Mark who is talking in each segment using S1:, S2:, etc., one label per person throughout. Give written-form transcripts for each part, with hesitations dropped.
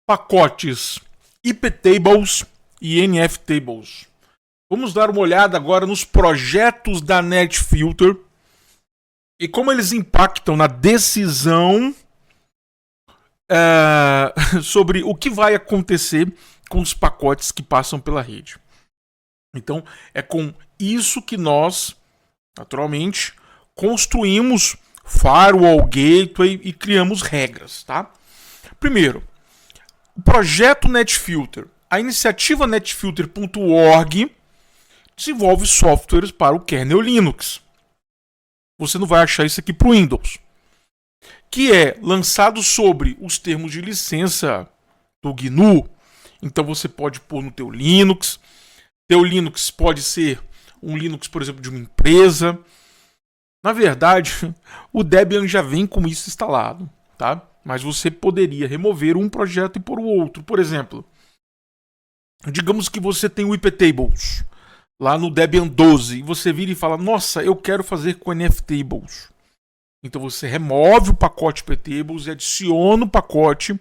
S1: pacotes iptables e nftables. Vamos dar uma olhada agora nos projetos da NetFilter e como eles impactam na decisão sobre o que vai acontecer com os pacotes que passam pela rede. Então, é com isso que nós, naturalmente, construímos firewall, gateway e criamos regras, tá? Primeiro, o projeto NetFilter. A iniciativa netfilter.org desenvolve softwares para o kernel Linux. Você não vai achar isso aqui para o Windows. Que é lançado sobre os termos de licença do GNU. Então você pode pôr no teu Linux. Teu Linux pode ser um Linux, por exemplo, de uma empresa. Na verdade, o Debian já vem com isso instalado, tá? Mas você poderia remover um projeto e pôr o outro. Por exemplo, digamos que você tem o iptables lá no Debian 12 e você vira e fala: nossa, eu quero fazer com nftables. Então você remove o pacote iptables e adiciona o pacote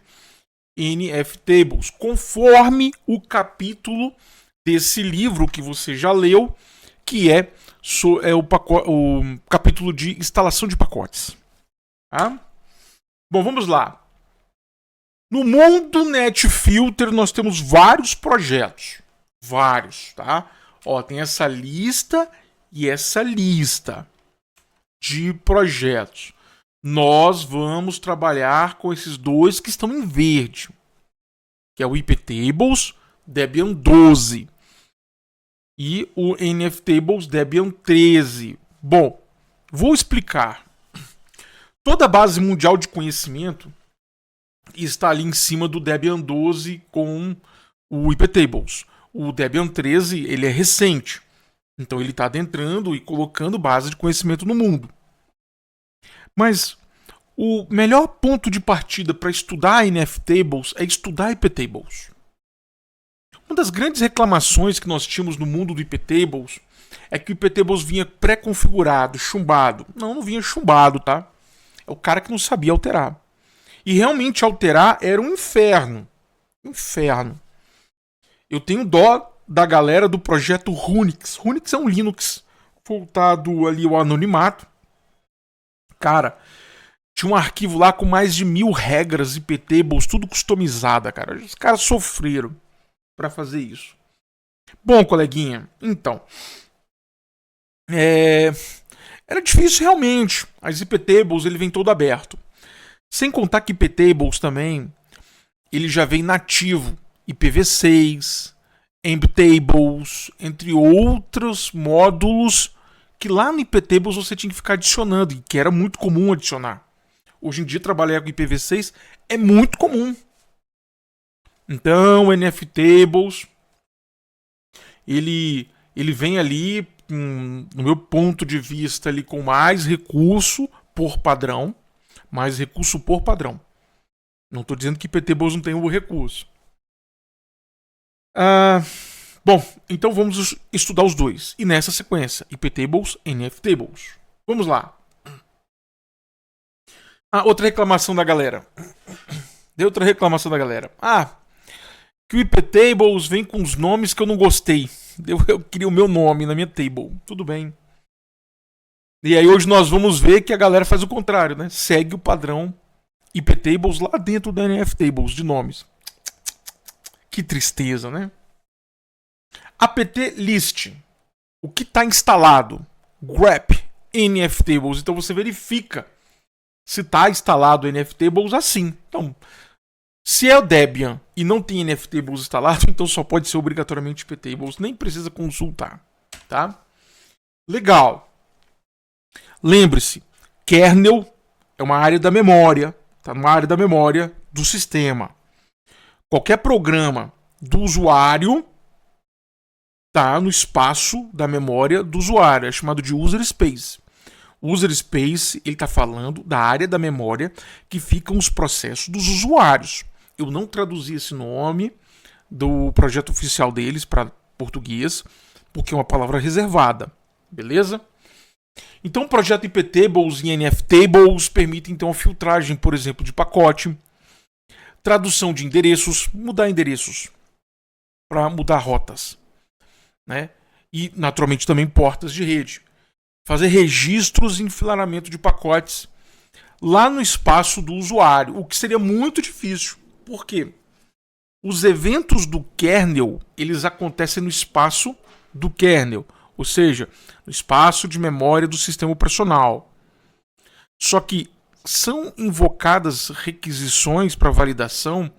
S1: nftables, conforme o capítulo desse livro que você já leu, que é o capítulo de instalação de pacotes. Tá? Bom, vamos lá. No mundo NetFilter nós temos vários projetos. Vários, tá? Ó, tem essa lista e essa lista de projetos. Nós vamos trabalhar com esses dois que estão em verde, que é o iptables Debian 12 e o nftables Debian 13. Bom, vou explicar. Toda a base mundial de conhecimento está ali em cima do Debian 12 com o iptables. O Debian 13 ele é recente, então ele está adentrando e colocando base de conhecimento no mundo. Mas o melhor ponto de partida para estudar nftables é estudar iptables. Uma das grandes reclamações que nós tínhamos no mundo do iptables é que o iptables vinha pré-configurado, chumbado. Não vinha chumbado, tá? É o cara que não sabia alterar. E realmente alterar era um inferno. Inferno. Eu tenho dó da galera do projeto Runix. Runix é um Linux voltado ali ao anonimato. Cara, tinha um arquivo lá com mais de 1000 regras iptables, tudo customizada, cara. Os caras sofreram para fazer isso. Bom, coleguinha, então. Era difícil realmente. As iptables, ele vem todo aberto. Sem contar que iptables também, ele já vem nativo. IPv6, embtables, entre outros módulos que lá no iptables você tinha que ficar adicionando, e que era muito comum adicionar. Hoje em dia trabalhar com IPv6 é muito comum. Então, o nftables ele vem ali, no meu ponto de vista, ali, com mais recurso por padrão. Mais recurso por padrão. Não estou dizendo que iptables não tem o recurso. Bom, então vamos estudar os dois. E nessa sequência, iptables e nftables. Vamos lá. Outra reclamação da galera. Que o iptables vem com os nomes que eu não gostei. Eu queria o meu nome na minha table. Tudo bem. E aí hoje nós vamos ver que a galera faz o contrário, né? Segue o padrão iptables lá dentro da nftables de nomes. Que tristeza, né? apt list. O que está instalado? grep nftables. Então você verifica se está instalado nftables assim. Então, se é o Debian e não tem nftables instalado, então só pode ser obrigatoriamente iptables. Nem precisa consultar, tá? Legal. Lembre-se, kernel é uma área da memória, tá numa área da memória do sistema. Qualquer programa do usuário tá no espaço da memória do usuário, é chamado de user space. User space, ele está falando da área da memória que ficam os processos dos usuários. Eu não traduzi esse nome do projeto oficial deles para português, porque é uma palavra reservada, beleza? Então o projeto iptables e nftables permitem então a filtragem, por exemplo, de pacote, tradução de endereços, mudar endereços para mudar rotas, né? E naturalmente também portas de rede. Fazer registros e enfileiramento de pacotes lá no espaço do usuário, o que seria muito difícil. Por quê? Os eventos do kernel, eles acontecem no espaço do kernel, ou seja, no espaço de memória do sistema operacional. Só que são invocadas requisições para validação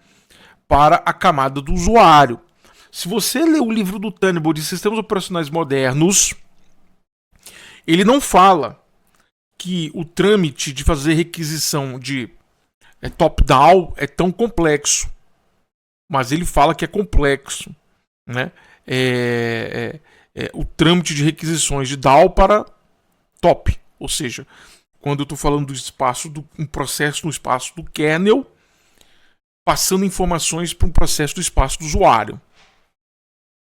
S1: para a camada do usuário. Se você ler o livro do Tenable de sistemas operacionais modernos, ele não fala que o trâmite de fazer requisição de top-down é tão complexo, mas ele fala que é complexo, né? O trâmite de requisições de DAO para top, ou seja, quando eu estou falando do espaço um processo no espaço do kernel, passando informações para um processo do espaço do usuário.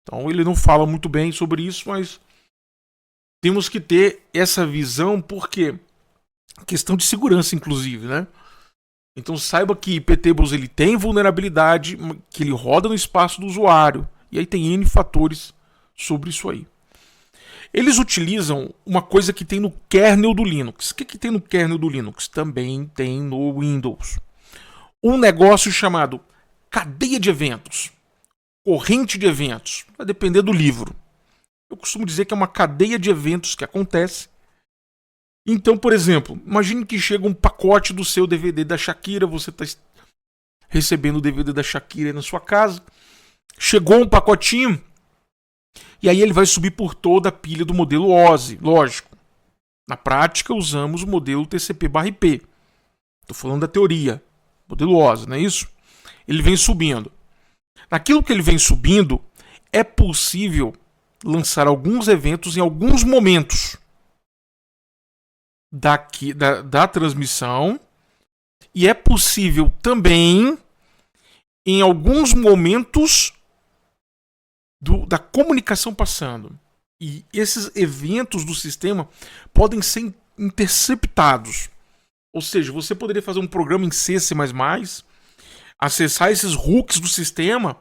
S1: Então ele não fala muito bem sobre isso, mas temos que ter essa visão porque questão de segurança, inclusive, né? Então saiba que IPTables ele tem vulnerabilidade, que ele roda no espaço do usuário. E aí tem N fatores sobre isso aí. Eles utilizam uma coisa que tem no kernel do Linux. O que tem no kernel do Linux? Também tem no Windows. Um negócio chamado cadeia de eventos. Corrente de eventos. Vai depender do livro. Eu costumo dizer que é uma cadeia de eventos que acontece. Então, por exemplo, imagine que chega um pacote do seu DVD da Shakira, você está recebendo o DVD da Shakira na sua casa, chegou um pacotinho, e aí ele vai subir por toda a pilha do modelo OSI, lógico. Na prática, usamos o modelo TCP/IP. Estou falando da teoria, modelo OSI, não é isso? Ele vem subindo. Naquilo que ele vem subindo, é possível lançar alguns eventos em alguns momentos da transmissão, e é possível também em alguns momentos da comunicação passando. E esses eventos do sistema podem ser interceptados. Ou seja, você poderia fazer um programa em C++, acessar esses hooks do sistema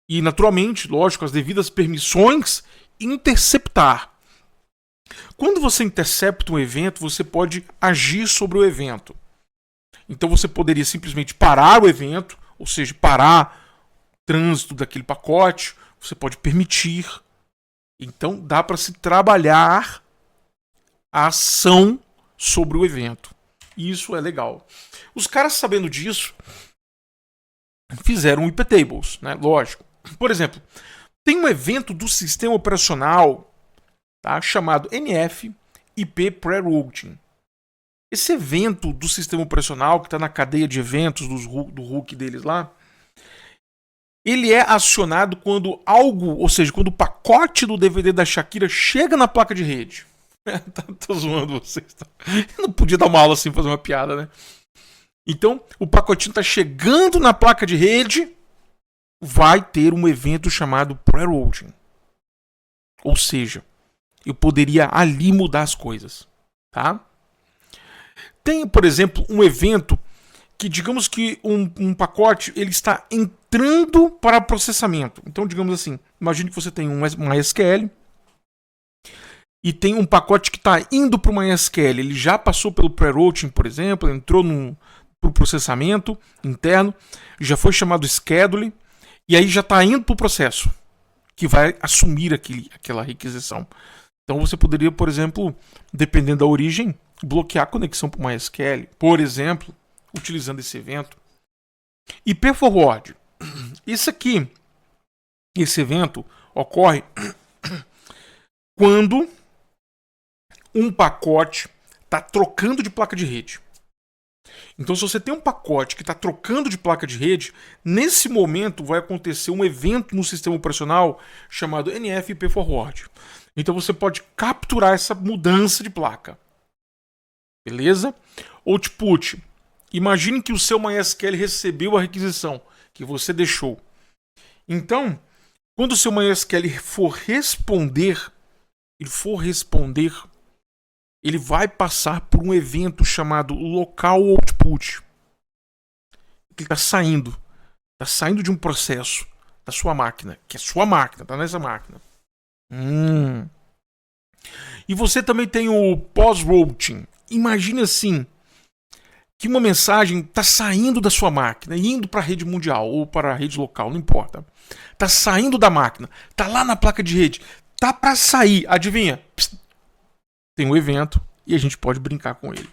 S1: e, naturalmente, lógico, as devidas permissões, interceptar. Quando você intercepta um evento, você pode agir sobre o evento. Então você poderia simplesmente parar o evento, ou seja, parar o trânsito daquele pacote, você pode permitir. Então dá para se trabalhar a ação sobre o evento. E isso é legal. Os caras, sabendo disso, fizeram IPTables, né? Lógico. Por exemplo, tem um evento do sistema operacional, tá, chamado NF IP Pre-Routing. Esse evento do sistema operacional, que está na cadeia de eventos do RUC deles lá, ele é acionado quando algo, ou seja, quando o pacote do DVD da Shakira chega na placa de rede. Tô zoando vocês. Tá? Eu não podia dar uma aula assim, fazer uma piada, né? Então, o pacotinho está chegando na placa de rede, vai ter um evento chamado Pre-Routing. Ou seja, eu poderia ali mudar as coisas, tá? Tem, por exemplo, um evento que, digamos que um pacote ele está entrando para processamento. Então, digamos assim, imagine que você tem um MySQL e tem um pacote que está indo para o MySQL. Ele já passou pelo pre-routing, por exemplo, entrou para o processamento interno, já foi chamado schedule e aí já está indo para o processo que vai assumir aquela requisição. Então você poderia, por exemplo, dependendo da origem, bloquear a conexão para o MySQL, por exemplo, utilizando esse evento. IP Forward. Esse evento ocorre quando um pacote está trocando de placa de rede. Então, se você tem um pacote que está trocando de placa de rede, nesse momento vai acontecer um evento no sistema operacional chamado NF IP Forward. Então, você pode capturar essa mudança de placa. Beleza? Output. Imagine que o seu MySQL recebeu a requisição que você deixou. Então, quando o seu MySQL for responder, ele vai passar por um evento chamado local output. que ele está saindo. Está saindo de um processo da sua máquina, que é sua máquina, está nessa máquina. E você também tem o pós-routing. Imagine assim, que uma mensagem está saindo da sua máquina e indo para a rede mundial ou para a rede local, não importa. Está saindo da máquina, está lá na placa de rede, tá para sair, adivinha? Psst, tem um evento e a gente pode brincar com ele.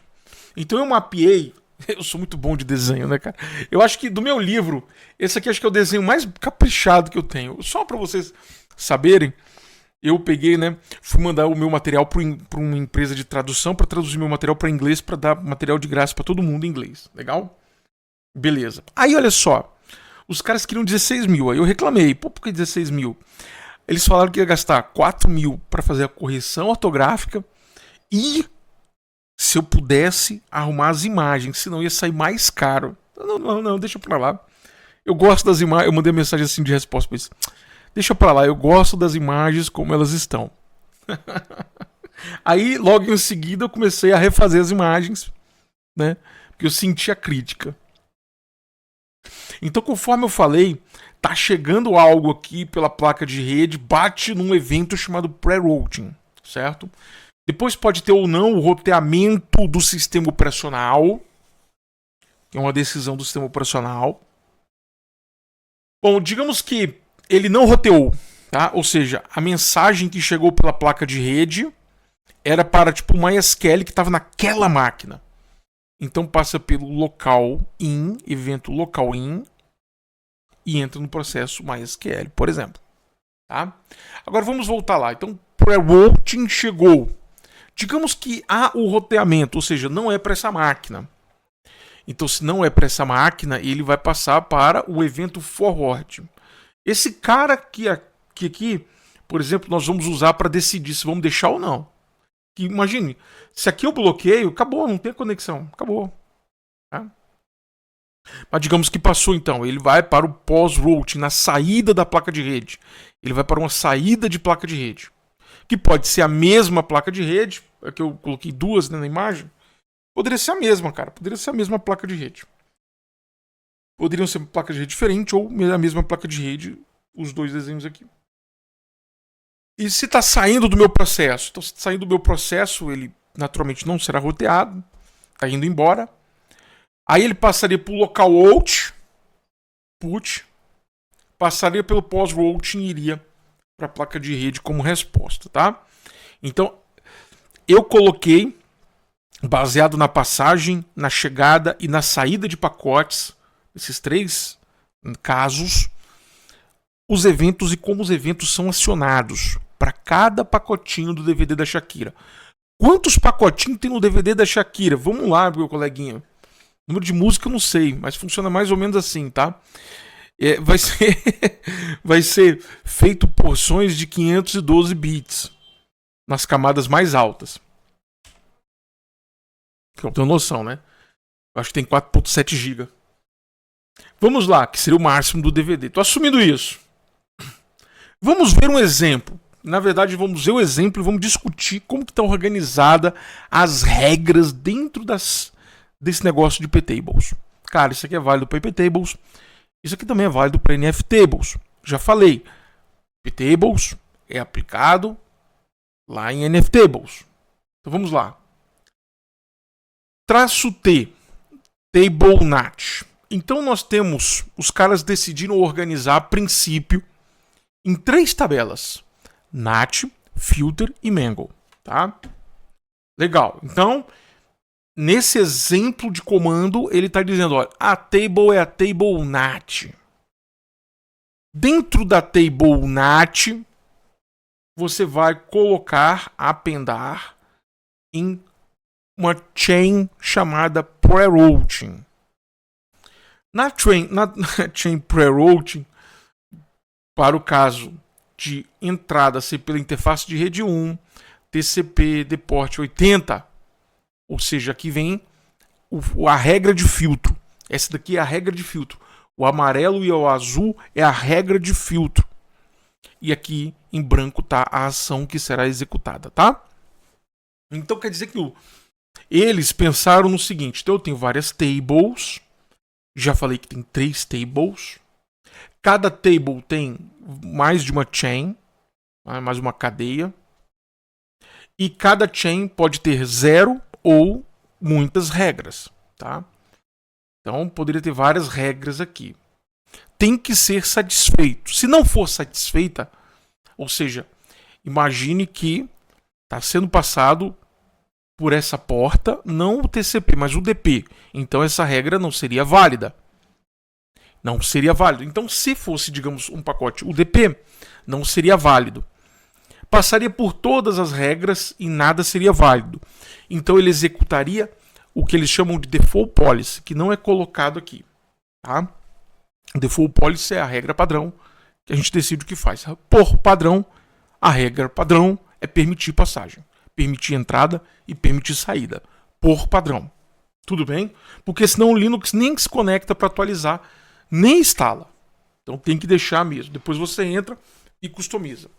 S1: Então eu mapeei, eu sou muito bom de desenho, né, cara? Eu acho que do meu livro, esse aqui acho que é o desenho mais caprichado que eu tenho. Só para vocês saberem, eu peguei, né, fui mandar o meu material para uma empresa de tradução para traduzir meu material para inglês, para dar material de graça para todo mundo em inglês. Legal? Beleza. Aí olha só, os caras queriam 16 mil, aí eu reclamei. Pô, por que 16 mil? Eles falaram que ia gastar 4 mil para fazer a correção ortográfica e se eu pudesse arrumar as imagens, senão ia sair mais caro. Não, deixa pra lá. Eu gosto das imagens, eu mandei mensagem assim de resposta para eles. Deixa pra lá, eu gosto das imagens como elas estão. Aí, logo em seguida, eu comecei a refazer as imagens, né? Porque eu senti a crítica. Então, conforme eu falei, tá chegando algo aqui pela placa de rede, bate num evento chamado pre-routing, certo? Depois pode ter ou não o roteamento do sistema operacional, que é uma decisão do sistema operacional. Bom, digamos que ele não roteou, tá? Ou seja, a mensagem que chegou pela placa de rede era para tipo uma MySQL que estava naquela máquina. Então passa pelo local in, evento local in, e entra no processo MySQL, por exemplo. Tá? Agora vamos voltar lá. Então, pre-routing chegou. Digamos que há o roteamento, ou seja, não é para essa máquina. Então, se não é para essa máquina, ele vai passar para o evento forward. Esse cara que aqui, por exemplo, nós vamos usar para decidir se vamos deixar ou não. Que, imagine, se aqui eu bloqueio, acabou, não tem conexão, acabou. Tá? Mas digamos que passou então, ele vai para o pós-routing, na saída da placa de rede. Ele vai para uma saída de placa de rede. Que pode ser a mesma placa de rede, é que eu coloquei duas, né, na imagem. Poderia ser a mesma, cara, poderia ser a mesma placa de rede. Poderiam ser placas de rede diferentes ou a mesma placa de rede, os dois desenhos aqui. E se está saindo do meu processo? Então, se está saindo do meu processo, ele naturalmente não será roteado, está indo embora. Aí ele passaria para o localout, put, passaria pelo pós-routing e iria para a placa de rede como resposta, tá? Então, eu coloquei, baseado na passagem, na chegada e na saída de pacotes, esses três casos, os eventos e como os eventos são acionados para cada pacotinho do DVD da Shakira. Quantos pacotinhos tem no DVD da Shakira? Vamos lá, meu coleguinha. Número de música eu não sei, mas funciona mais ou menos assim, tá? Vai ser feito porções de 512 bits nas camadas mais altas. Eu tenho noção, né? Eu acho que tem 4.7 GB. Vamos lá, que seria o máximo do DVD. Tô assumindo isso. Vamos ver um exemplo. Na verdade, vamos ver o exemplo e vamos discutir como que estão organizadas as regras dentro desse negócio de ptables. Cara, isso aqui é válido para iptables. Isso aqui também é válido para nftables. Já falei. Ptables é aplicado lá em nftables. Então vamos lá. Traço T. Table NAT. Então nós temos, os caras decidiram organizar a princípio em 3 tabelas. NAT, Filter e Mangle. Tá? Legal. Então, nesse exemplo de comando, ele está dizendo, olha, a table é a table NAT. Dentro da table NAT, você vai colocar, apendar em uma chain chamada pre-routing. Na chain pre-routing, para o caso de entrada ser pela interface de rede 1, TCP de porte 80, ou seja, aqui vem a regra de filtro. Essa daqui é a regra de filtro. O amarelo e o azul é a regra de filtro. E aqui em branco está a ação que será executada, tá? Então quer dizer que eles pensaram no seguinte: então eu tenho várias tables Já falei que tem 3 tables. Cada table tem mais de uma chain, mais uma cadeia. E cada chain pode ter 0 ou muitas regras, tá? Então, poderia ter várias regras aqui. Tem que ser satisfeito. Se não for satisfeita, ou seja, imagine que está sendo passado por essa porta, não o TCP, mas o DP. Então, essa regra não seria válida. Não seria válido. Então, se fosse, digamos, um pacote UDP, não seria válido. Passaria por todas as regras e nada seria válido. Então, ele executaria o que eles chamam de default policy, que não é colocado aqui. Tá? Default policy é a regra padrão que a gente decide o que faz. Por padrão, a regra padrão é permitir passagem, permitir entrada e permitir saída. Por padrão. Tudo bem? Porque senão o Linux nem se conecta para atualizar, nem instala. Então tem que deixar mesmo. Depois você entra e customiza.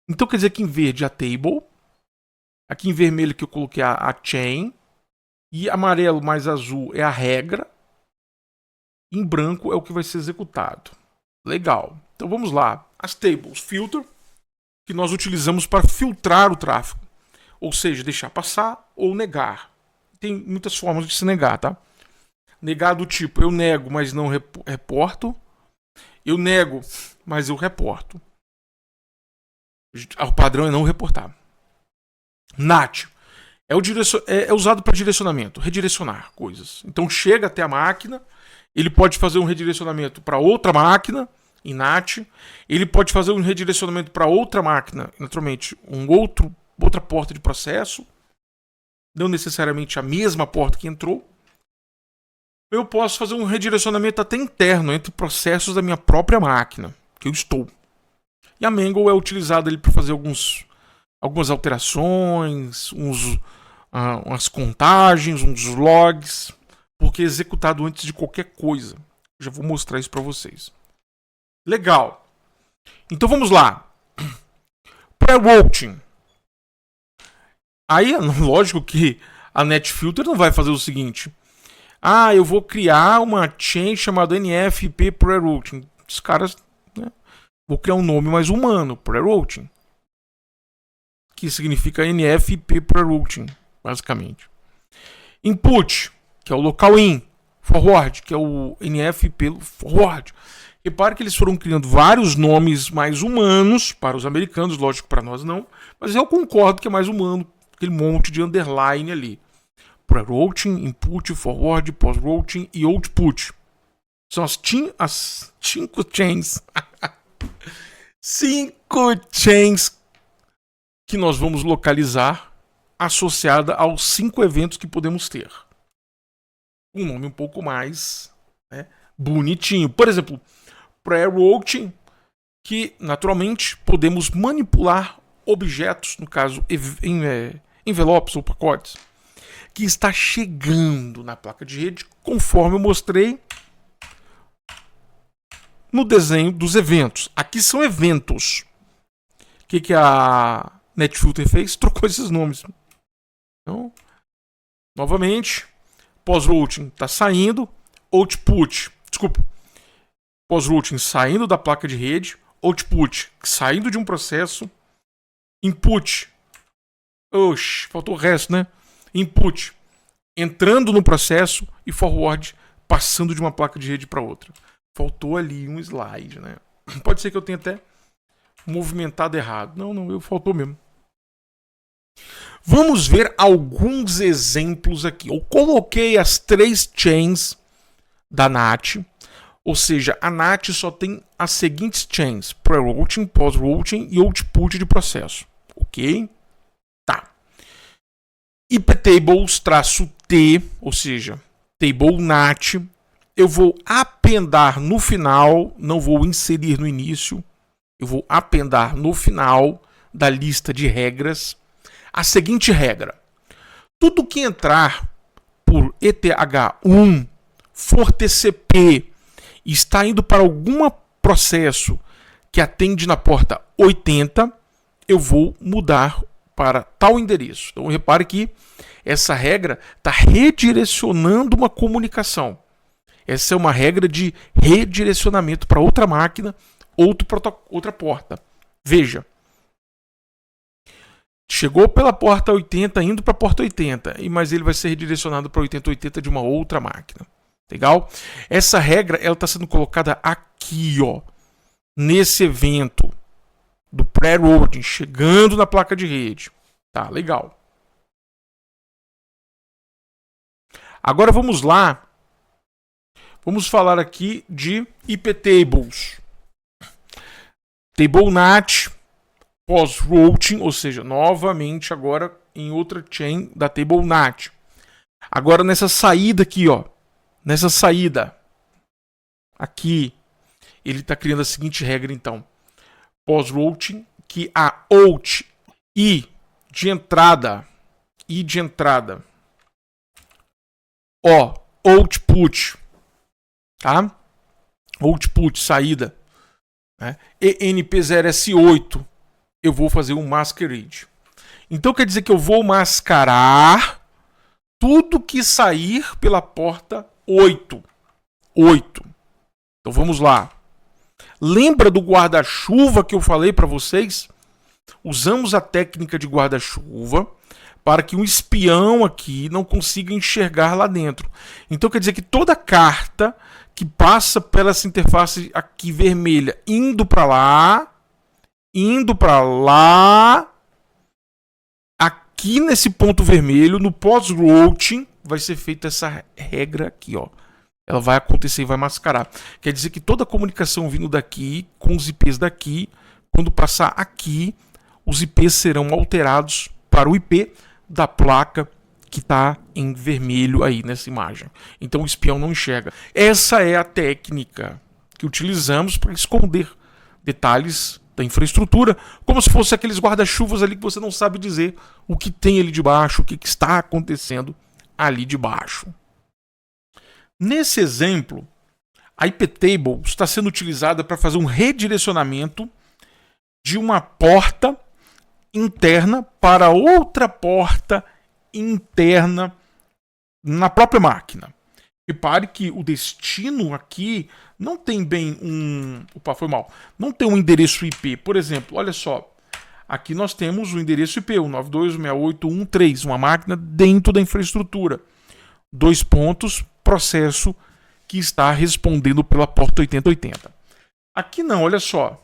S1: Então quer dizer que em verde a table, aqui em vermelho que eu coloquei a chain, e amarelo mais azul é a regra, em branco é o que vai ser executado. Legal. Então vamos lá. As tables filter, que nós utilizamos para filtrar o tráfego. Ou seja, deixar passar ou negar. Tem muitas formas de se negar, tá? Negar do tipo, eu nego, mas não reporto. Eu nego, mas eu reporto. O padrão é não reportar. NAT é usado para direcionamento, redirecionar coisas. Então chega até a máquina, ele pode fazer um redirecionamento para outra máquina, em NAT. Ele pode fazer um redirecionamento para outra máquina, naturalmente, outra porta de processo. Não necessariamente a mesma porta que entrou. Eu posso fazer um redirecionamento até interno, entre processos da minha própria máquina, que eu estou. E a Mangle é utilizada para fazer algumas alterações, umas contagens, uns logs, porque é executado antes de qualquer coisa. Já vou mostrar isso para vocês. Legal. Então vamos lá. Pre-routing. Aí, lógico que a NetFilter não vai fazer o seguinte. Eu vou criar uma chain chamada NFIP Pre-routing. Os caras, né? Vou criar um nome mais humano, Pre-routing. Que significa NFIP Pre-routing, basicamente. Input, que é o local in. Forward, que é o NFIP Forward. Repare que eles foram criando vários nomes mais humanos para os americanos, lógico para nós não, mas eu concordo que é mais humano, aquele monte de underline ali. Pre-routing, input, forward, post-routing e output. São as 5 chains. 5 chains que nós vamos localizar associada aos 5 eventos que podemos ter. Um nome um pouco mais, né, bonitinho. Por exemplo, pre-routing, que naturalmente podemos manipular objetos, no caso envelopes ou pacotes, que está chegando na placa de rede, conforme eu mostrei no desenho dos eventos. Aqui são eventos. O que a NetFilter fez? Trocou esses nomes. Então, novamente, post-routing está saindo, post-routing saindo da placa de rede, output saindo de um processo, input, faltou o resto, né? Input entrando no processo e forward passando de uma placa de rede para outra. Faltou ali um slide, né? Pode ser que eu tenha até movimentado errado. Não, faltou mesmo. Vamos ver alguns exemplos aqui. Eu coloquei as 3 chains da NAT, ou seja, a NAT só tem as seguintes chains: pre-routing, post-routing e output de processo. Ok? Tá. iptables-t, ou seja, table NAT, eu vou appendar no final, não vou inserir no início, eu vou appendar no final da lista de regras a seguinte regra: tudo que entrar por ETH1 for TCP e está indo para algum processo que atende na porta 80, eu vou mudar para tal endereço. Então repare que essa regra está redirecionando uma comunicação. Essa é uma regra de redirecionamento para outra máquina, outra porta. Veja. Chegou pela porta 80, indo para a porta 80, mas ele vai ser redirecionado para 8080 de uma outra máquina. Legal? Essa regra está sendo colocada aqui, ó, nesse evento do pré-routing, chegando na placa de rede. Tá, legal. Agora vamos lá. Vamos falar aqui de IP tables. Table NAT, pós-routing, ou seja, novamente agora em outra chain da Table NAT. Agora nessa saída aqui, ó. Nessa saída aqui, ele está criando a seguinte regra, então. Pós-routing, que a out e de entrada, ó, output, tá? Output, saída, né? ENP0S8, eu vou fazer um masquerade. Então quer dizer que eu vou mascarar tudo que sair pela porta 8. Então vamos lá. Lembra do guarda-chuva que eu falei para vocês? Usamos a técnica de guarda-chuva para que um espião aqui não consiga enxergar lá dentro. Então quer dizer que toda carta que passa pela essa interface aqui vermelha, indo para lá, aqui nesse ponto vermelho, no pós-routing, vai ser feita essa regra aqui, ó. Ela vai acontecer e vai mascarar. Quer dizer que toda a comunicação vindo daqui, com os IPs daqui, quando passar aqui, os IPs serão alterados para o IP da placa que está em vermelho aí nessa imagem. Então o espião não enxerga. Essa é a técnica que utilizamos para esconder detalhes da infraestrutura, como se fosse aqueles guarda-chuvas ali que você não sabe dizer o que tem ali debaixo, o que está acontecendo ali debaixo. Nesse exemplo, a IP table está sendo utilizada para fazer um redirecionamento de uma porta interna para outra porta interna na própria máquina. Repare que o destino aqui não tem bem um... Opa, foi mal. Não tem um endereço IP. Por exemplo, olha só. Aqui nós temos o endereço IP, o 92.168.1.3, uma máquina dentro da infraestrutura. 2 pontos, processo que está respondendo pela porta 8080. Aqui não, olha só.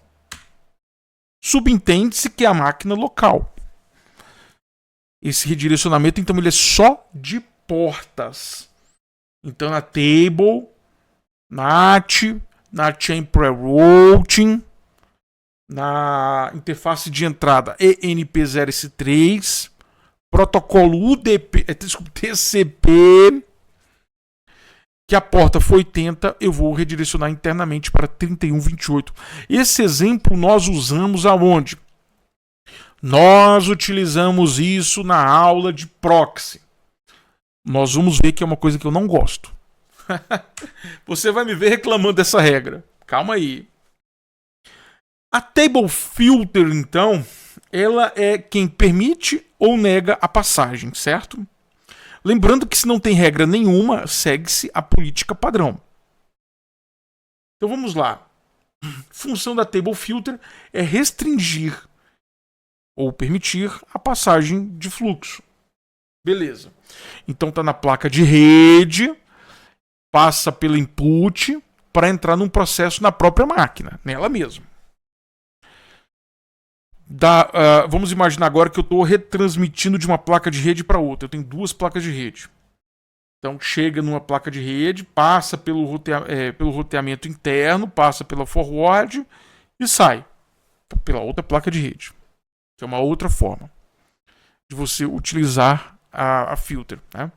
S1: Subentende-se que é a máquina local. Esse redirecionamento, então, ele é só de portas. Então, na table, NAT, na chain pre-routing, na interface de entrada ENP0S3, protocolo TCP, que a porta foi 80, eu vou redirecionar internamente para 3128. Esse exemplo nós usamos aonde? Nós utilizamos isso na aula de proxy. Nós vamos ver que é uma coisa que eu não gosto. Você vai me ver reclamando dessa regra. Calma aí. A table filter, então, ela é quem permite ou nega a passagem, certo? Lembrando que se não tem regra nenhuma, segue-se a política padrão. Então vamos lá. Função da table filter é restringir ou permitir a passagem de fluxo. Beleza. Então está na placa de rede, passa pelo input para entrar num processo na própria máquina, nela mesma. Vamos imaginar agora que eu estou retransmitindo de uma placa de rede para outra. Eu tenho 2 placas de rede. Então chega numa placa de rede, passa pelo roteamento interno, passa pela forward e sai pela outra placa de rede. Que é uma outra forma de você utilizar a filter, né?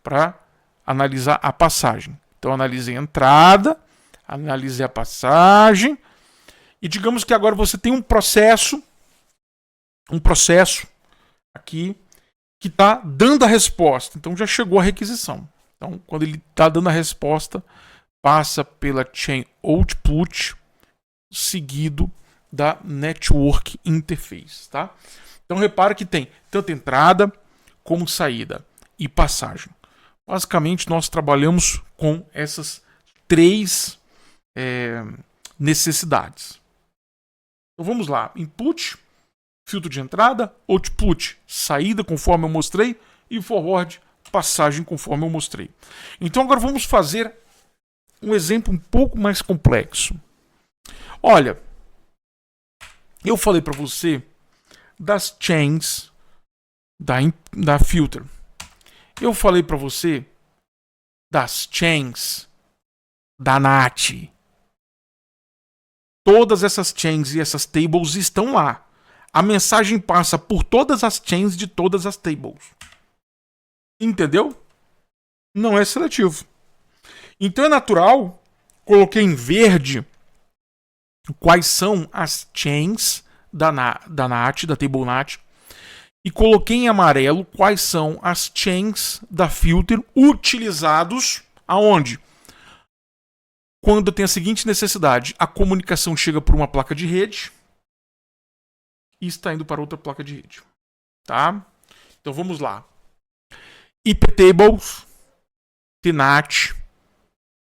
S1: Para analisar a passagem. Então analisei a entrada, analisei a passagem e digamos que agora você tem um processo aqui que está dando a resposta. Então já chegou a requisição. Então quando ele está dando a resposta, passa pela chain output seguido da network interface, tá? Então repara que tem tanto entrada como saída e passagem. Basicamente nós trabalhamos com essas 3 necessidades. Então vamos lá. Input, filtro de entrada. Output, saída, conforme eu mostrei. E forward, passagem, conforme eu mostrei. Então agora vamos fazer um exemplo um pouco mais complexo. Olha, eu falei para você das chains da filter. Eu falei para você das chains da NAT. Todas essas chains e essas tables estão lá. A mensagem passa por todas as chains de todas as tables. Entendeu? Não é seletivo. Então é natural, coloquei em verde quais são as chains da NAT, da table NAT, e coloquei em amarelo quais são as chains da filter utilizados aonde? Quando tem a seguinte necessidade, a comunicação chega por uma placa de rede e está indo para outra placa de rede. Tá? Então vamos lá. iptables, tnat,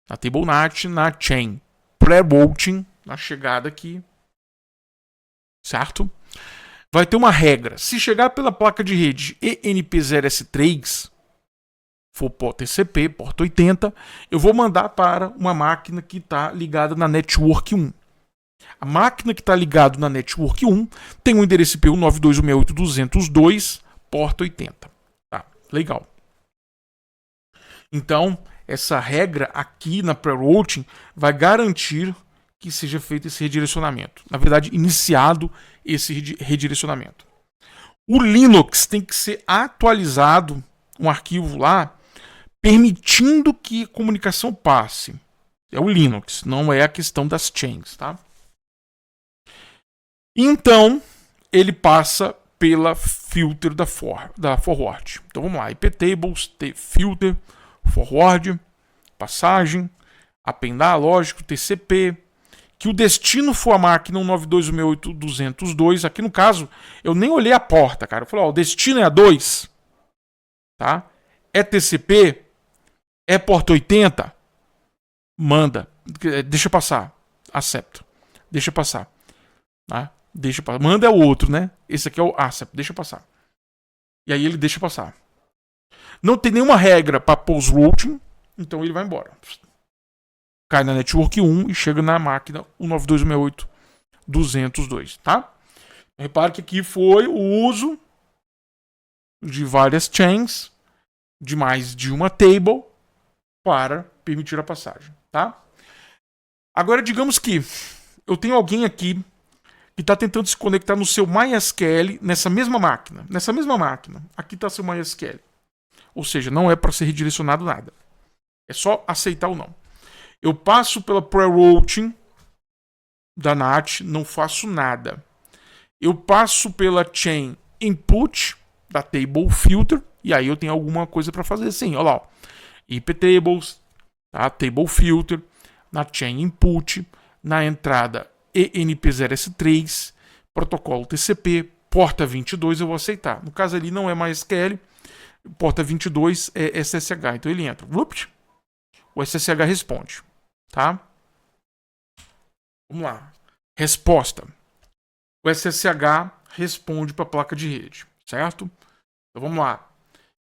S1: na table NAT, na chain pre-routing, na chegada aqui, certo? Vai ter uma regra. Se chegar pela placa de rede ENP0S3, for porta TCP, porta 80, eu vou mandar para uma máquina que está ligada na Network 1. A máquina que está ligada na Network 1 tem um endereço IP 192.168.202, porta 80. Tá, legal. Então, essa regra aqui na pre-routing vai garantir que seja feito esse redirecionamento. Na verdade, iniciado esse redirecionamento. O Linux tem que ser atualizado, um arquivo lá, permitindo que a comunicação passe. É o Linux, não é a questão das chains, tá? Então, ele passa pela filter da forward. Então vamos lá, iptables, filter, forward, passagem, appendar, lógico, TCP, que o destino for a máquina 192.168.202. Aqui no caso, eu nem olhei a porta, cara. Eu falei, ó, o destino é a 2, tá? É TCP, é porta 80, manda, deixa passar, accepta, deixa passar, tá? Deixa passar. Manda é o outro, né? Esse aqui é o accept, deixa passar. E aí ele deixa passar. Não tem nenhuma regra para post-routing, então ele vai embora. Cai na Network 1 e chega na máquina 192.168.202, tá? Repare que aqui foi o uso de várias chains, de mais de uma table, para permitir a passagem, tá? Agora, digamos que eu tenho alguém aqui que está tentando se conectar no seu MySQL nessa mesma máquina. Aqui está seu MySQL. Ou seja, não é para ser redirecionado nada. É só aceitar ou não. Eu passo pela pre-routing da NAT, não faço nada. Eu passo pela chain input da table filter, e aí eu tenho alguma coisa para fazer assim. Olha lá, iptables, tá? Table filter, na chain input, na entrada ENP0S3, protocolo TCP, porta 22 eu vou aceitar. No caso ali não é mais SQL, porta 22 é SSH, então ele entra. O SSH responde, tá? Vamos lá. Resposta. O SSH responde para a placa de rede, certo? Então vamos lá.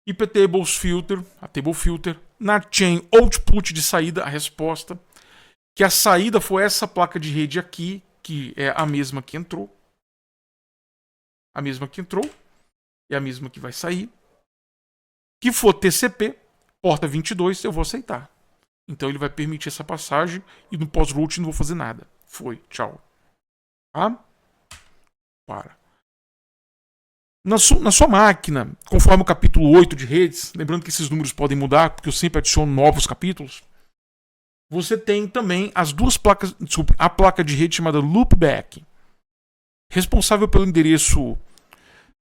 S1: iptables filter, a table filter, na chain output de saída, a resposta. Que a saída foi essa placa de rede aqui, que é a mesma que entrou. A mesma que entrou é a mesma que vai sair. Que for TCP, porta 22, eu vou aceitar. Então ele vai permitir essa passagem e no pós-route não vou fazer nada. Foi, tchau. Tá? Para. Na sua máquina, conforme o capítulo 8 de redes, lembrando que esses números podem mudar, porque eu sempre adiciono novos capítulos, você tem também as duas placas, desculpe, a placa de rede chamada Loopback, responsável pelo endereço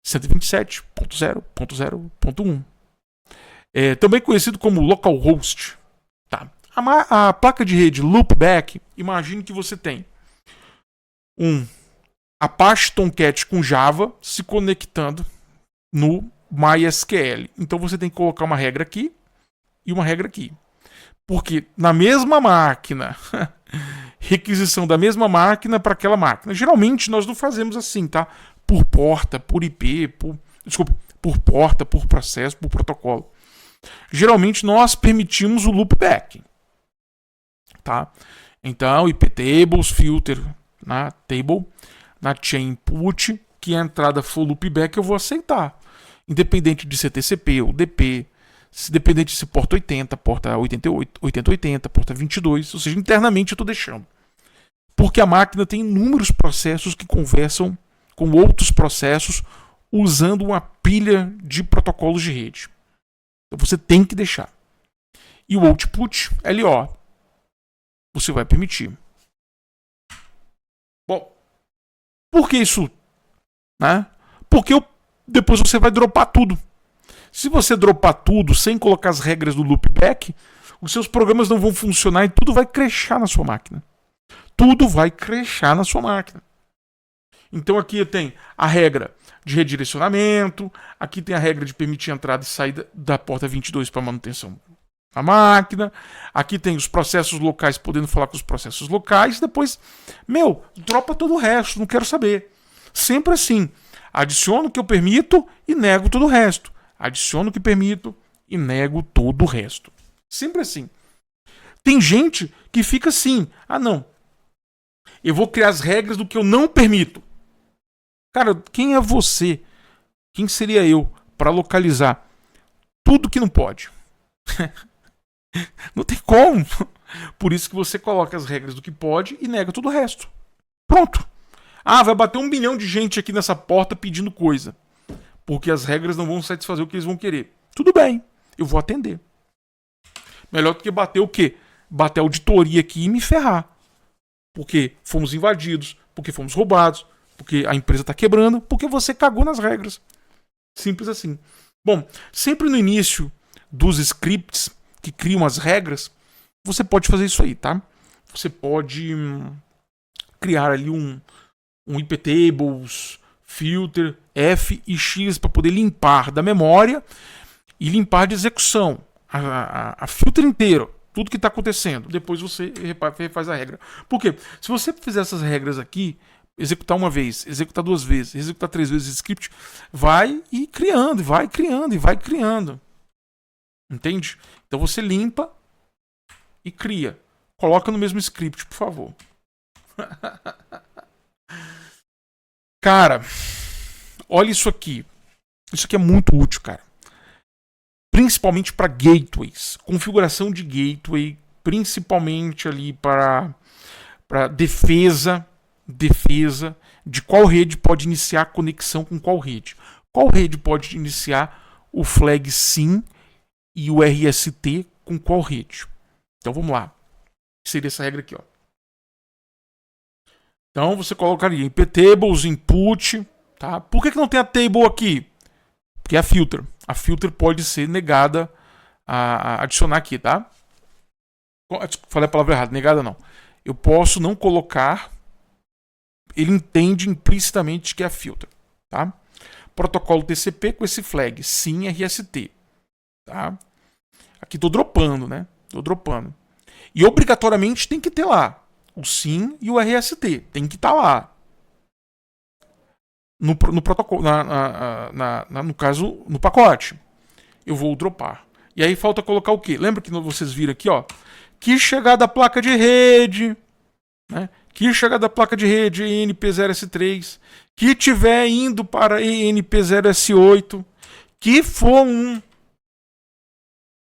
S1: 127.0.0.1, também conhecido como localhost. Tá. A placa de rede Loopback, imagine que você tem um Apache Tomcat com Java se conectando no MySQL. Então você tem que colocar uma regra aqui e uma regra aqui. Porque na mesma máquina, requisição da mesma máquina para aquela máquina. Geralmente nós não fazemos assim, tá? Por porta, por IP, por porta, por processo, por protocolo. Geralmente nós permitimos o loopback, tá? Então, IP tables, filter na table, na chain input, que a entrada for loopback, eu vou aceitar. Independente de ser TCP ou DP, independente de ser porta 80, porta 8080, porta 22, ou seja, internamente eu estou deixando. Porque a máquina tem inúmeros processos que conversam com outros processos usando uma pilha de protocolos de rede. Então você tem que deixar. E o output, LO, você vai permitir. Bom, por que isso? Né? Porque depois você vai dropar tudo. Se você dropar tudo sem colocar as regras do loopback, os seus programas não vão funcionar e tudo vai crashar na sua máquina. Tudo vai crashar na sua máquina. Então aqui tem a regra de redirecionamento, aqui tem a regra de permitir a entrada e saída da porta 22 para manutenção da máquina, aqui tem os processos locais podendo falar com os processos locais, depois, dropa todo o resto, não quero saber. Sempre assim, adiciono o que eu permito e nego todo o resto. Adiciono o que permito e nego todo o resto. Sempre assim. Tem gente que fica assim, não, eu vou criar as regras do que eu não permito. Cara, quem é você? Quem seria eu para localizar tudo que não pode? Não tem como. Por isso que você coloca as regras do que pode e nega todo o resto. Pronto. Vai bater 1 bilhão de gente aqui nessa porta pedindo coisa. Porque as regras não vão satisfazer o que eles vão querer. Tudo bem, eu vou atender. Melhor do que bater o quê? Bater a auditoria aqui e me ferrar. Porque fomos invadidos, porque fomos roubados, porque a empresa está quebrando, porque você cagou nas regras. Simples assim. Bom, sempre no início dos scripts que criam as regras, você pode fazer isso aí, tá? Você pode criar ali um iptables, filter, F e X para poder limpar da memória e limpar de execução. A filter inteiro, tudo que está acontecendo. Depois você refaz a regra. Por quê? Se você fizer essas regras aqui, executar uma vez, executar 2 vezes, executar 3 vezes o script, vai criando, vai criando e vai criando. Entende? Então você limpa e cria. Coloca no mesmo script, por favor. Cara, olha isso aqui. Isso aqui é muito útil, cara. Principalmente para gateways. Configuração de gateway, principalmente ali para defesa de qual rede pode iniciar a conexão com qual rede. Qual rede pode iniciar o flag SYN e o RST com qual rede. Então vamos lá. Seria essa regra aqui, ó. Então você colocaria IP tables, input, tá? Por que não tem a table aqui? Porque é a filter. A filter pode ser negada a adicionar aqui, tá? Falei a palavra errada, negada não. Eu posso não colocar, ele entende implicitamente que é a filter, tá? Protocolo TCP com esse flag, SYN RST, tá? Aqui tô dropando, né? Tô dropando. E obrigatoriamente tem que ter lá o SYN e o RST, tem que estar lá. No protocolo, no caso, no pacote. Eu vou dropar. E aí falta colocar o quê? Lembra que vocês viram aqui, ó? Que chegar da placa de rede, né? Que chegar da placa de rede ENP0S3, que tiver indo para ENP0S8, que for um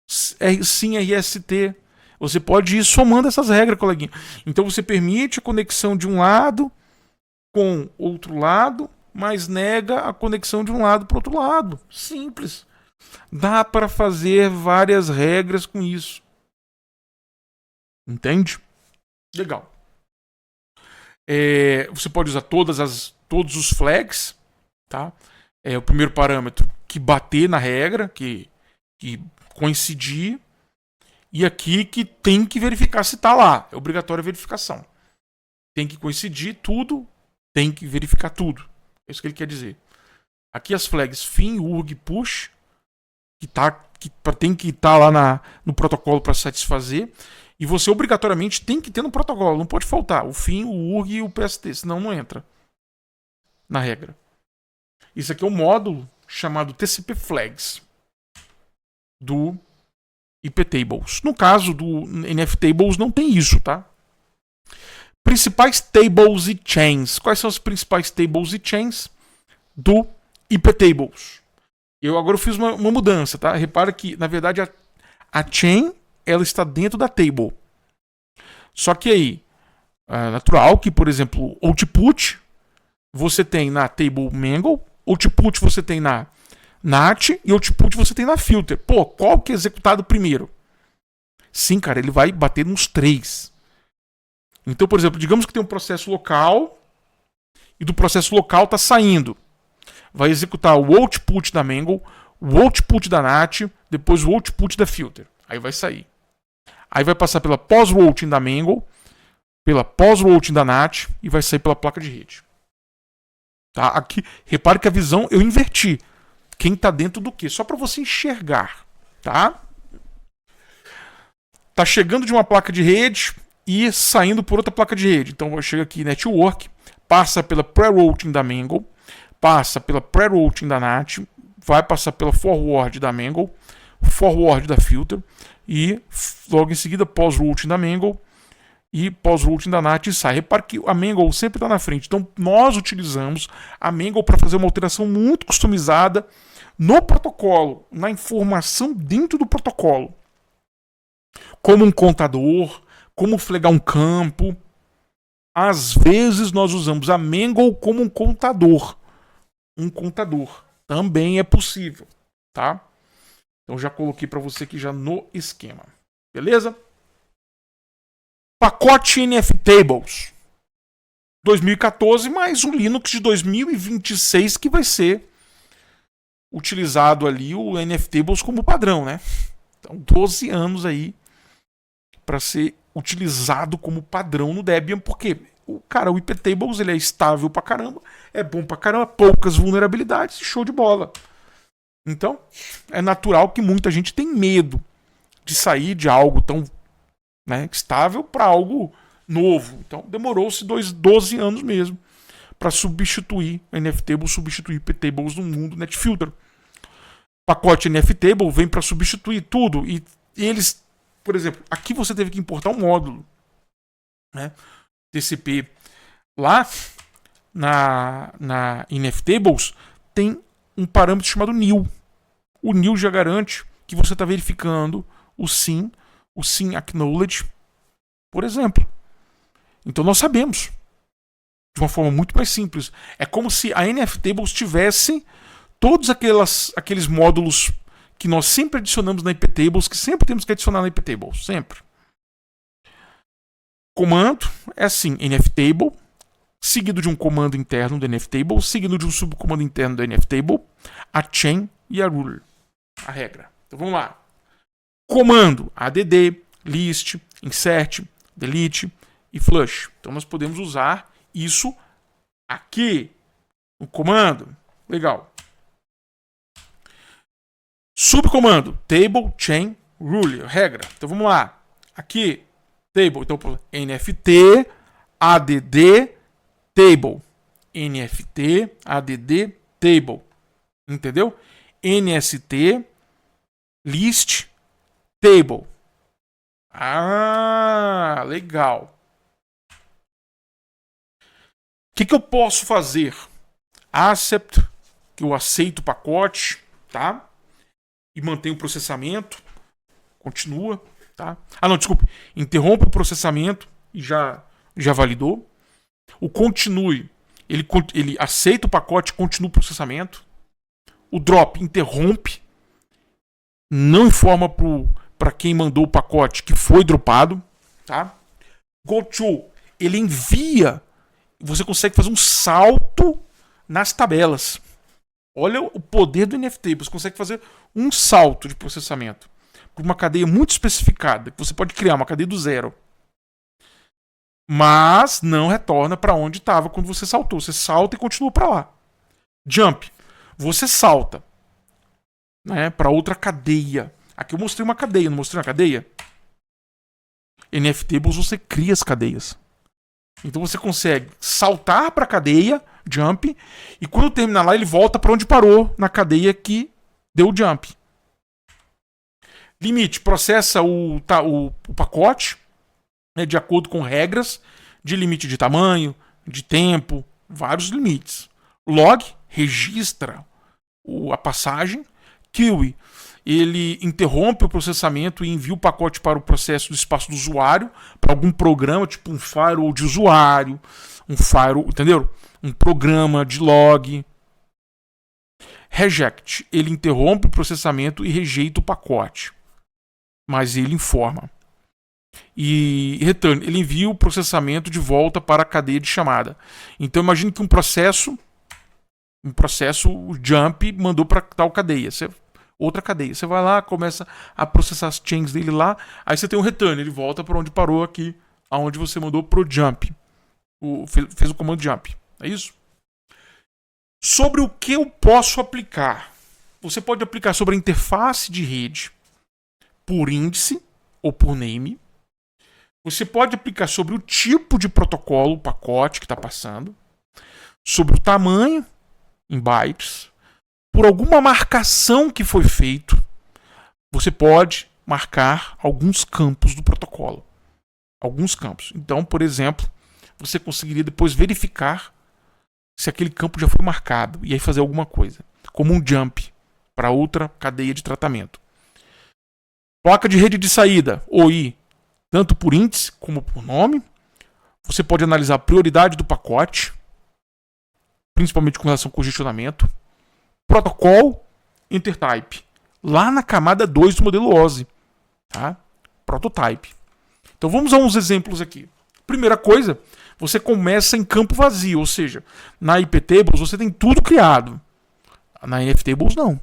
S1: SYN RST. Você pode ir somando essas regras, coleguinha. Então você permite a conexão de um lado com outro lado, mas nega a conexão de um lado para outro lado. Simples. Dá para fazer várias regras com isso. Entende? Legal. Você pode usar todos os flags, tá? O primeiro parâmetro que bater na regra, que coincidir. E aqui que tem que verificar se está lá. É obrigatória a verificação. Tem que coincidir tudo, tem que verificar tudo. É isso que ele quer dizer. Aqui as flags FIN, URG, PUSH, que está que tem que estar lá no protocolo para satisfazer. E você obrigatoriamente tem que ter no protocolo, não pode faltar o FIM, o URG e o PST, senão não entra na regra. Isso aqui é um módulo chamado TCP Flags do IPTables. No caso do NFTables não tem isso, tá? Principais tables e chains. Quais são os principais tables e chains do IPTables? Eu agora fiz uma mudança, tá? Repara que, na verdade, a chain ela está dentro da table. Só que aí, é natural que, por exemplo, output você tem na table Mangle, output você tem na NAT e output você tem na filter. Pô, qual que é executado primeiro? Sim, cara, ele vai bater nos 3. Então, por exemplo, digamos que tem um processo local e do processo local está saindo. Vai executar o output da Mangle, o output da NAT, depois o output da filter. Aí vai sair. Aí vai passar pela pós-routing da Mangle, pela pós-routing da NAT e vai sair pela placa de rede. Tá? Aqui, repare que a visão eu inverti. Quem está dentro do quê? Só para você enxergar. Tá? Tá chegando de uma placa de rede e saindo por outra placa de rede. Então chega aqui network, passa pela pre-routing da Mangle, passa pela pre-routing da NAT, vai passar pela forward da Mangle, forward da filter e logo em seguida pós-routing da Mangle e pós-routing da NAT e sai. Repare que a Mangle sempre está na frente. Então nós utilizamos a Mangle para fazer uma alteração muito customizada no protocolo, na informação dentro do protocolo. Como um contador, como flegar um campo. Às vezes nós usamos a Mangle como um contador. Um contador. Também é possível, tá? Então já coloquei para você aqui já no esquema. Beleza? Pacote NFTables 2014 mais um Linux de 2026 que vai ser utilizado ali o NFTables como padrão, né? Então 12 anos aí para ser utilizado como padrão no Debian, porque o IPTables ele é estável pra caramba, é bom pra caramba, poucas vulnerabilidades, show de bola. Então, é natural que muita gente tem medo de sair de algo tão, né, estável para algo novo. Então, demorou-se 12 anos mesmo para substituir o NFTable, substituir IPTables no mundo NetFilter. O pacote NFTable vem para substituir tudo e eles, por exemplo, aqui você teve que importar um módulo, né, TCP. Lá na NFTables tem um parâmetro chamado NIL. O NIL já garante que você está verificando o SYN Acknowledge, por exemplo. Então nós sabemos de uma forma muito mais simples. É como se a NFTables tivesse todos aqueles módulos que nós sempre adicionamos na IPTables, que sempre temos que adicionar na IPTables, sempre. Comando é assim, NFTable, seguido de um comando interno do NFTable, seguido de um subcomando interno do NFTable, a chain e a rule, a regra. Então vamos lá. Comando, add, list, insert, delete e flush. Então nós podemos usar isso aqui no comando. Legal. Subcomando, table, chain, rule, regra. Então vamos lá. Aqui, table. Então, nft, add, table. nft, add, table. Entendeu? nst, list, table. Ah, legal. O que eu posso fazer? Accept, que eu aceito o pacote, tá? E mantenho o processamento. Continua, tá? Ah, não, desculpe. Interrompe o processamento e já validou. O continue, ele aceita o pacote e continua o processamento. O drop interrompe, não informa para quem mandou o pacote que foi dropado, tá? Goto, ele envia, você consegue fazer um salto nas tabelas. Olha o poder do NFT, você consegue fazer um salto de processamento por uma cadeia muito especificada, que você pode criar uma cadeia do zero. Mas não retorna para onde estava quando você saltou. Você salta e continua para lá. Jump. Você salta. né, para outra cadeia. Aqui eu mostrei uma cadeia, não mostrei uma cadeia? NFTables você cria as cadeias. Então você consegue saltar para a cadeia, jump, e quando terminar lá ele volta para onde parou na cadeia que deu o jump. Limite, processa o pacote, né, de acordo com regras de limite de tamanho, de tempo, vários limites. Log, registra a passagem. Kiwi, ele interrompe o processamento e envia o pacote para o processo do espaço do usuário, para algum programa, tipo um firewall de usuário, um firewall, entendeu? Um programa de log. Reject, ele interrompe o processamento e rejeita o pacote, mas ele informa. E return, ele envia o processamento de volta para a cadeia de chamada. Então imagine que um processo, o jump mandou para tal cadeia, outra cadeia. Você vai lá, começa a processar as chains dele lá, aí você tem um return, ele volta para onde parou aqui, aonde você mandou pro jump. Fez o comando jump. É isso? Sobre o que eu posso aplicar? Você pode aplicar sobre a interface de rede por índice ou por name. Você pode aplicar sobre o tipo de protocolo, o pacote que está passando, sobre o tamanho em bytes, por alguma marcação que foi feito. Você pode marcar alguns campos do protocolo. Alguns campos. Então, por exemplo, você conseguiria depois verificar se aquele campo já foi marcado e aí fazer alguma coisa, como um jump para outra cadeia de tratamento. Placa de rede de saída, OI, tanto por índice como por nome. Você pode analisar a prioridade do pacote, principalmente com relação ao congestionamento. Protocolo, intertype, lá na camada 2 do modelo OSI, tá? Prototype. Então vamos a uns exemplos aqui. Primeira coisa, você começa em campo vazio, ou seja, na IPTables você tem tudo criado. Na NFTables não.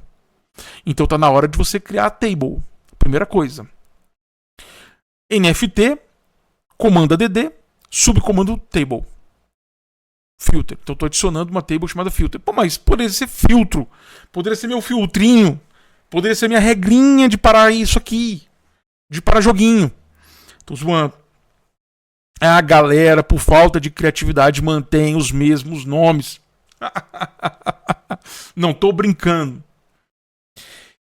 S1: Então está na hora de você criar a table. Primeira coisa. NFT, comando ADD, subcomando table. Filter. Então estou adicionando uma table chamada filter. Pô, mas poderia ser filtro. Poderia ser meu filtrinho. Poderia ser minha regrinha de parar isso aqui. De parar joguinho. Tô zoando. A galera, por falta de criatividade, mantém os mesmos nomes. Não tô brincando.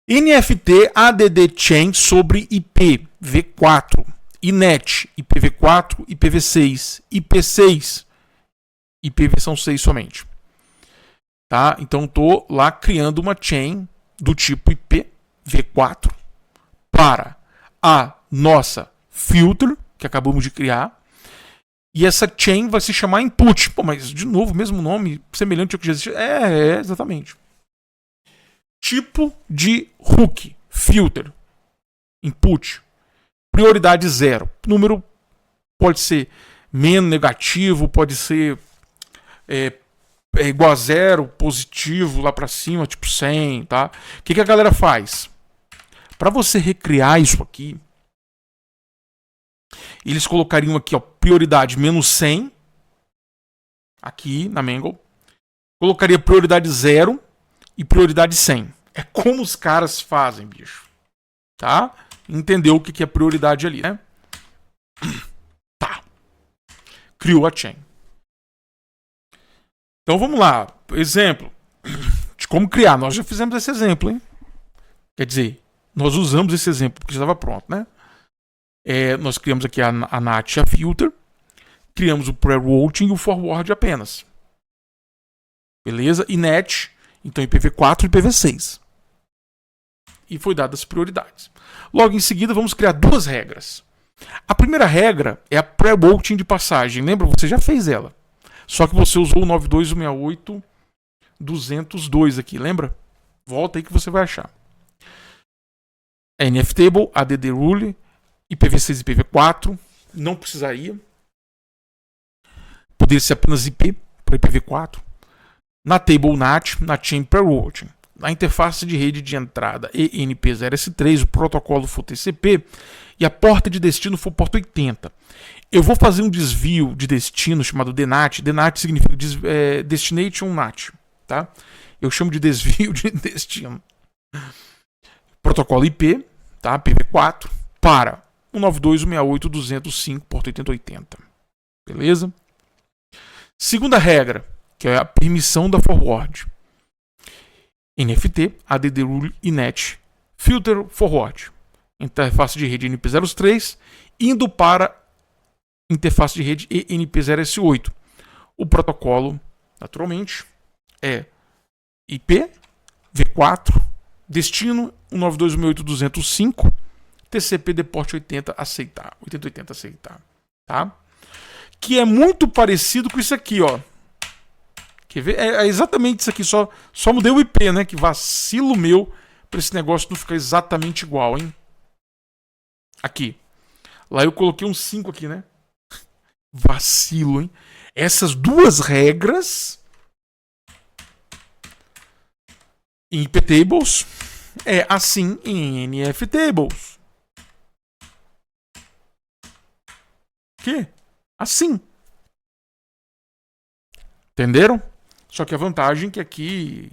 S1: NFT ADD Chain sobre IPv4. INET, IPv4, IPv6, IP6. IPv são 6 somente. Tá? Então tô lá criando uma chain do tipo IPv4 para a nossa filter, que acabamos de criar. E essa chain vai se chamar input. Pô, mas de novo, mesmo nome, semelhante ao que já existe. Exatamente. Tipo de hook, filter, input, prioridade 0. Número pode ser menos negativo, pode ser igual a 0, positivo lá para cima, tipo 100, tá? O que a galera faz? Para você recriar isso aqui, eles colocariam aqui, ó, prioridade menos 100, aqui na Mangle, colocaria prioridade 0 e prioridade 100. É como os caras fazem, bicho. Tá? Entendeu o que é prioridade ali, né? Tá. Criou a chain. Então vamos lá. Exemplo de como criar. Nós já fizemos esse exemplo, hein? Quer dizer, nós usamos esse exemplo porque já estava pronto, né? Nós criamos aqui a NAT e a filter. Criamos o pre-routing e o forward apenas. Beleza? E NET, então IPv4 e IPv6. E foi dadas as prioridades. Logo em seguida, vamos criar duas regras. A primeira regra é a pre-routing de passagem. Lembra? Você já fez ela. Só que você usou o 92.168.202 aqui, lembra? Volta aí que você vai achar. NFTable, ADD Rule, IPv6 e IPv4. Não precisaria. Poderia ser apenas IP para IPv4. Na table NAT, na chain pre-routing. Na interface de rede de entrada ENP0S3, o protocolo for TCP e a porta de destino for porta 80. Eu vou fazer um desvio de destino chamado DNAT. DNAT significa Destination NAT. Tá? Eu chamo de desvio de destino. protocolo IP, tá? IPv4, para 192.168.205, porta 8080. Beleza? Segunda regra, que é a permissão da forward. NFT, ADD Rule Inet, Filter Forward. Interface de rede NP03, indo para interface de rede ENP0S8. O protocolo, naturalmente, é IP, V4, destino 192.168.205, TCP de porte 8080 aceitar, tá? Que é muito parecido com isso aqui, ó. Quer ver? É exatamente isso aqui, só mudei o IP, né? Que vacilo meu pra esse negócio não ficar exatamente igual, hein? Aqui. Lá eu coloquei um 5 aqui, né? Vacilo, hein? Essas duas regras em IP tables é assim em NF tables. Que? Assim. Entenderam? Só que a vantagem é que aqui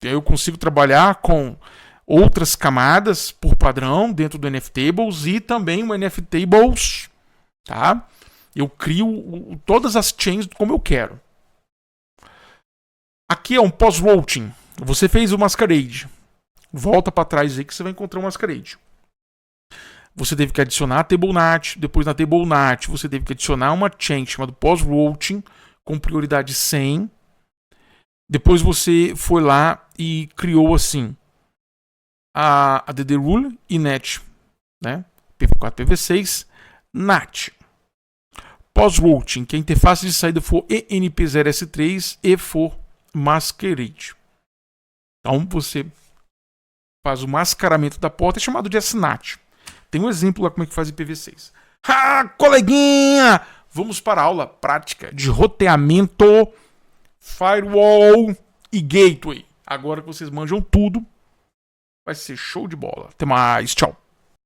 S1: eu consigo trabalhar com outras camadas por padrão dentro do NFTables e também o NFTables, tá? Eu crio todas as chains como eu quero. Aqui é um post-routing. Você fez o masquerade. Volta para trás aí que você vai encontrar o masquerade. Você teve que adicionar a TableNAT. Depois na TableNAT você teve que adicionar uma chain chamada post-routing com prioridade 100. Depois você foi lá e criou assim a DD Rule e NET, né? PV4, PV6, NAT. Post-routing, que a interface de saída for ENP0S3 e for masquerade. Então você faz o mascaramento da porta, é chamado de SNAT. Tem um exemplo lá como é que faz IPv6. Ah, coleguinha! Vamos para a aula prática de roteamento, firewall e gateway. Agora que vocês manjam tudo, vai ser show de bola. Até mais, tchau.